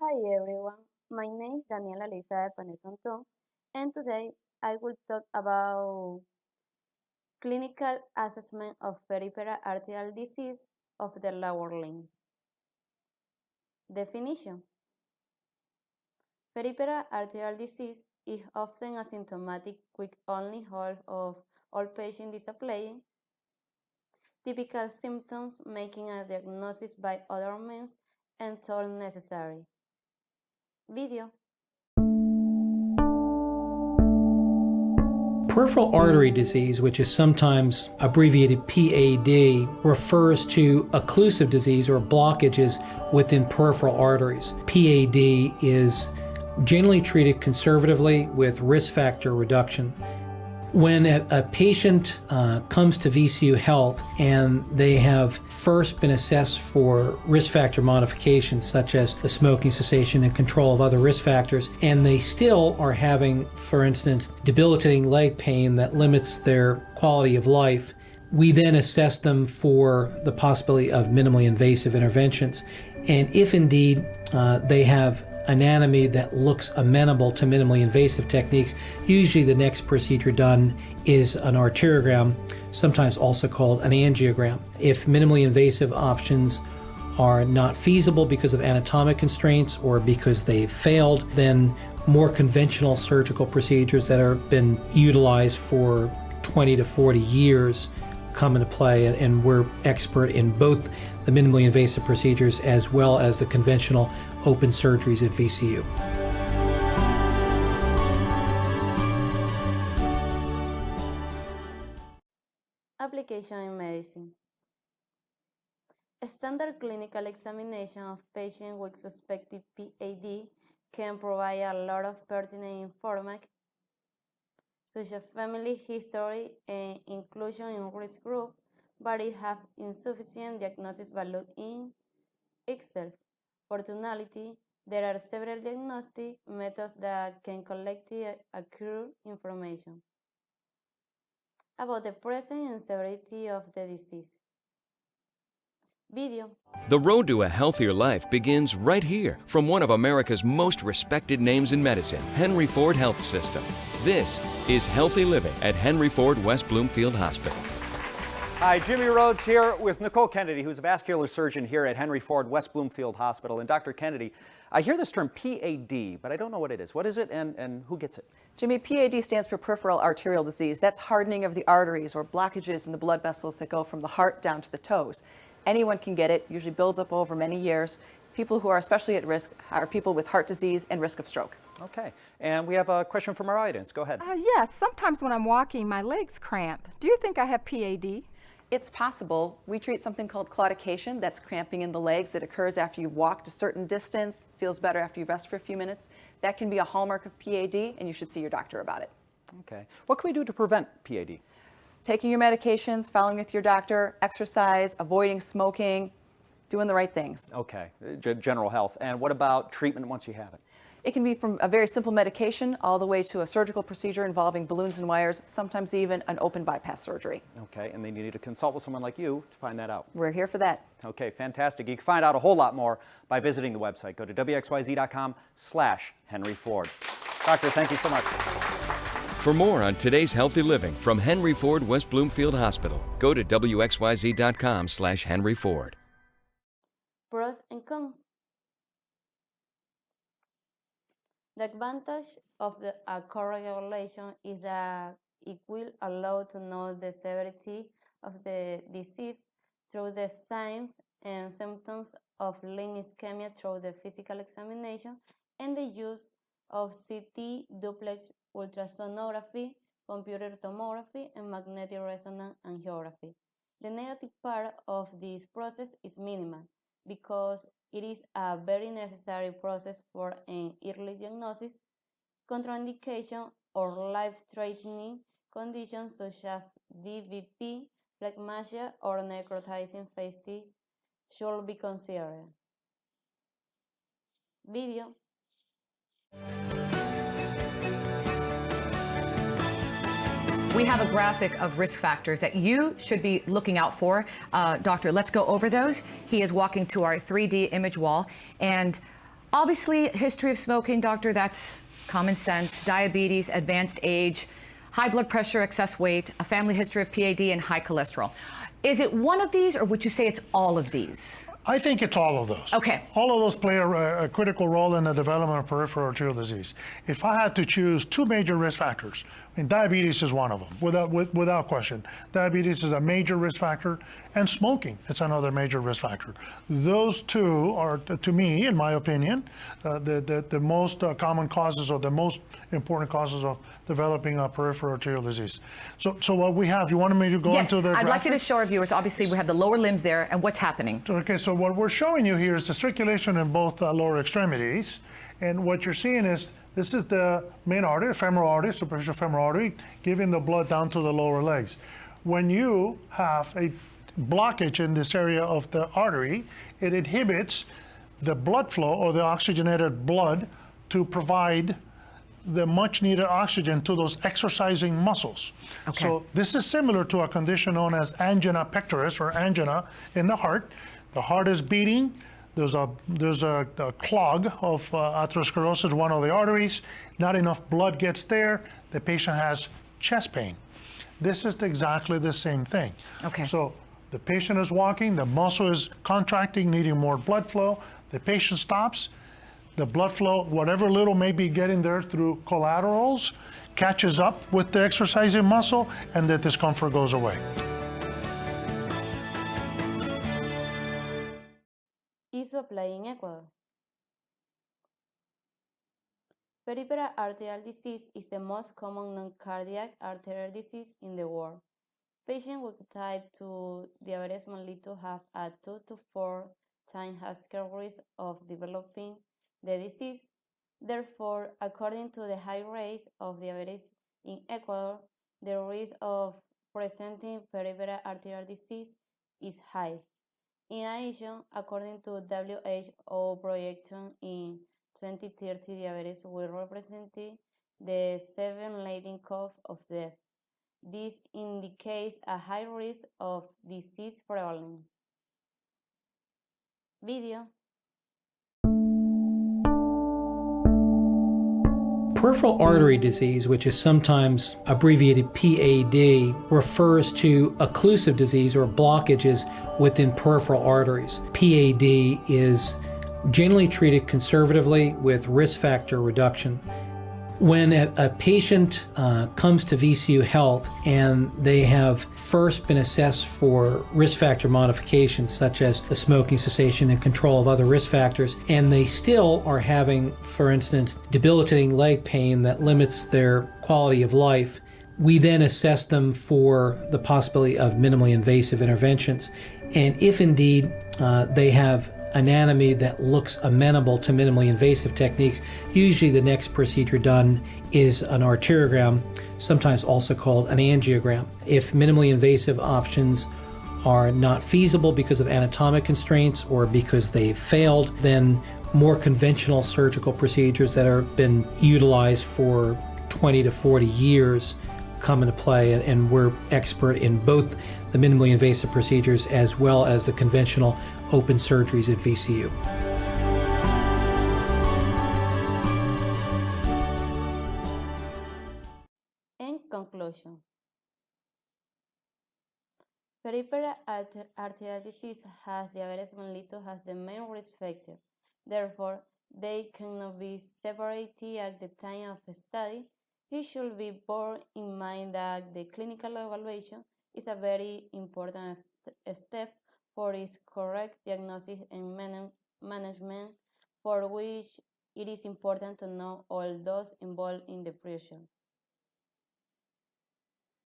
Hi everyone, my name is Daniela Lisa Panesonton, and today I will talk about clinical assessment of peripheral arterial disease of the lower limbs. Definition: peripheral arterial disease is often asymptomatic with only half of all patients displaying typical symptoms, making a diagnosis by other means and toll necessary. Video. Peripheral artery disease, which is sometimes abbreviated PAD, refers to occlusive disease or blockages within peripheral arteries. PAD is generally treated conservatively with risk factor reduction. When a patient comes to VCU Health and they have first been assessed for risk factor modifications such as the smoking cessation and control of other risk factors, and they still are having, for instance, debilitating leg pain that limits their quality of life, we then assess them for the possibility of minimally invasive interventions. And if indeed they have anatomy that looks amenable to minimally invasive techniques, usually the next procedure done is an arteriogram, sometimes also called an angiogram. If minimally invasive options are not feasible because of anatomic constraints or because they've failed, then more conventional surgical procedures that have been utilized for 20 to 40 years come into play, and we're expert in both the minimally invasive procedures as well as the conventional open surgeries at VCU. Application in medicine. A standard clinical examination of patients with suspected PAD can provide a lot of pertinent information, such as family history and inclusion in risk group, but it has insufficient diagnosis value in itself. Fortunately, there are several diagnostic methods that can collect the accurate information about the presence and severity of the disease. Video. The road to a healthier life begins right here from one of America's most respected names in medicine, Henry Ford Health System. This is Healthy Living at Henry Ford West Bloomfield Hospital. Hi, Jimmy Rhodes here with Nicole Kennedy, who's a vascular surgeon here at Henry Ford West Bloomfield Hospital. And Dr. Kennedy, I hear this term PAD, but I don't know what it is. What is it and who gets it? Jimmy, PAD stands for peripheral arterial disease. That's hardening of the arteries or blockages in the blood vessels that go from the heart down to the toes. Anyone can get it, usually builds up over many years. People who are especially at risk are people with heart disease and risk of stroke. Okay, and we have a question from our audience. Go ahead. Yes, sometimes when I'm walking, my legs cramp. Do you think I have PAD? It's possible. We treat something called claudication, that's cramping in the legs that occurs after you've walked a certain distance, feels better after you rest for a few minutes. That can be a hallmark of PAD, and you should see your doctor about it. Okay, what can we do to prevent PAD? Taking your medications, following with your doctor, exercise, avoiding smoking, doing the right things. Okay, general health. And what about treatment once you have it? It can be from a very simple medication all the way to a surgical procedure involving balloons and wires, sometimes even an open bypass surgery. Okay, and then you need to consult with someone like you to find that out. We're here for that. Okay, fantastic. You can find out a whole lot more by visiting the website. Go to wxyz.com/Henry Ford. Doctor, thank you so much. For more on today's Healthy Living from Henry Ford West Bloomfield Hospital, go to wxyz.com/Henry Ford. Pros and cons. The advantage of a co-regulation is that it will allow to know the severity of the disease through the signs and symptoms of limb ischemia through the physical examination and the use of CT, duplex ultrasonography, computer tomography, and magnetic resonance angiography. The negative part of this process is minimal because it is a very necessary process for an early diagnosis. Contraindication or life-threatening conditions such as DVP, phlegmasia, or necrotizing fasciitis should be considered. Video. We have a graphic of risk factors that you should be looking out for. Doctor, let's go over those. He is walking to our 3D image wall, and Obviously, history of smoking, doctor, that's common sense. Diabetes, advanced age, high blood pressure, excess weight, a family history of PAD, and high cholesterol. Is it one of these, or would you say it's all of these? I think it's all of those. Okay. All of those play a critical role in the development of peripheral arterial disease. If I had to choose two major risk factors, I mean, diabetes is one of them, without question. Diabetes is a major risk factor, and smoking is another major risk factor. Those two are, to me, in my opinion, the most common causes or the most important causes of developing peripheral arterial disease. So what we have, you wanted me to go Yes, into the I'd like you to graphic? show our viewers, obviously, we have the lower limbs there, and what's happening. Okay, so what we're showing you here is the circulation in both lower extremities. And what you're seeing is, this is the main artery, femoral artery, superficial femoral artery, giving the blood down to the lower legs. When you have a blockage in this area of the artery, it inhibits the blood flow or the oxygenated blood to provide the much needed oxygen to those exercising muscles. Okay. So this is similar to a condition known as angina pectoris or angina in the heart. The heart is beating. There's a clog of atherosclerosis, one of the arteries. Not enough blood gets there. The patient has chest pain. This is exactly the same thing. Okay. So the patient is walking, the muscle is contracting, needing more blood flow. The patient stops. The blood flow, whatever little may be getting there through collaterals, catches up with the exercising muscle, and the discomfort goes away. Isoplay in Ecuador. Peripheral arterial disease is the most common non-cardiac arterial disease in the world. Patients with type 2 diabetes mellitus have a 2 to 4 times higher risk of developing the disease. Therefore, according to the high rates of diabetes in Ecuador, the risk of presenting peripheral arterial disease is high. In addition, according to WHO projection in 2030, diabetes will represent the 7th leading cause of death. This indicates a high risk of disease prevalence. Video. Peripheral artery disease, which is sometimes abbreviated PAD, refers to occlusive disease or blockages within peripheral arteries. PAD is generally treated conservatively with risk factor reduction. When a patient comes to VCU Health and they have first been assessed for risk factor modifications such as the smoking cessation and control of other risk factors, and they still are having, for instance, debilitating leg pain that limits their quality of life, we then assess them for the possibility of minimally invasive interventions. And if indeed they have anatomy that looks amenable to minimally invasive techniques, usually the next procedure done is an arteriogram, sometimes also called an angiogram. If minimally invasive options are not feasible because of anatomic constraints or because they've failed, then more conventional surgical procedures that have been utilized for 20 to 40 years come into play, and we're expert in both the minimally invasive procedures as well as the conventional open surgeries at VCU. In conclusion, peripheral arterial disease has diabetes mellitus as the main risk factor. Therefore, they cannot be separated at the time of study. It should be borne in mind that the clinical evaluation is a very important step for its correct diagnosis and management, for which it is important to know all those involved in the procedure.